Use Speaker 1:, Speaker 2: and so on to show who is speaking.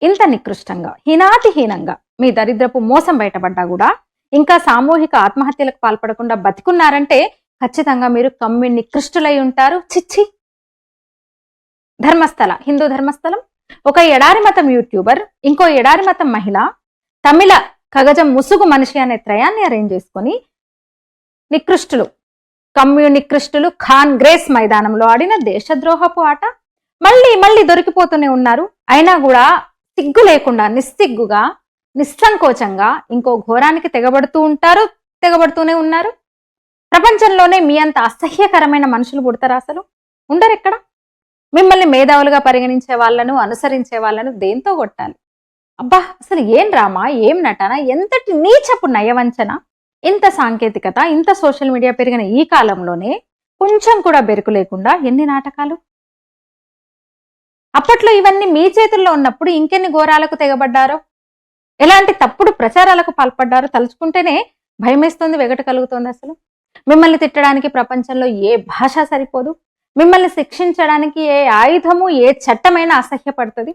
Speaker 1: ఇంత నికృష్టంగా హీనాతిహీనంగా మీ దరిద్రపు మోసం బయటపడ్డా కూడా ఇంకా సామూహిక ఆత్మహత్యలకు పాల్పడకుండా బతికున్నారంటే ఖచ్చితంగా మీరు కమ్మి నికృష్టులై ఉంటారు. చిచ్చి. ధర్మస్థల, హిందూ ధర్మస్థలం, ఒక ఎడారి మతం యూట్యూబర్, ఇంకో ఎడారి మతం మహిళ, తమిళ కగజం ముసుగు మనిషి అనే త్రయాన్ని అరేంజ్ చేసుకొని నికృష్టులు, నికృష్టులు ఖాన్ గ్రేస్ మైదానంలో ఆడిన దేశద్రోహపు ఆట మళ్ళీ మళ్ళీ దొరికిపోతూనే ఉన్నారు. అయినా కూడా సిగ్గు లేకుండా నిస్సిగ్గుగా నిస్సంకోచంగా ఇంకో ఘోరానికి తెగబడుతూనే ఉన్నారు. ప్రపంచంలోనే మీ అంత అసహ్యకరమైన మనుషులు పుడతారా? అసలు ఉండరు ఎక్కడ. మిమ్మల్ని మేధావులుగా పరిగణించే వాళ్ళను, అనుసరించే వాళ్ళను దేంతో కొట్టాలి? అబ్బా, అసలు ఏం డ్రామా, ఏం నటన, ఎంతటి నీచపు నయవంచన! ఇంత సాంకేతికత, ఇంత సోషల్ మీడియా పెరిగిన ఈ కాలంలోనే కొంచెం కూడా బెరుకు లేకుండా ఎన్ని నాటకాలు! అప్పట్లో ఇవన్నీ మీ చేతుల్లో ఉన్నప్పుడు ఇంకెన్ని ఘోరాలకు తెగబడ్డారో, ఎలాంటి తప్పుడు ప్రచారాలకు పాల్పడ్డారో తలుచుకుంటేనే భయమేస్తుంది, వెగట కలుగుతోంది. అసలు మిమ్మల్ని తిట్టడానికి ప్రపంచంలో ఏ భాష సరిపోదు. మిమ్మల్ని శిక్షించడానికి ఏ ఆయుధము, ఏ చట్టమైనా అసహ్యపడుతుంది.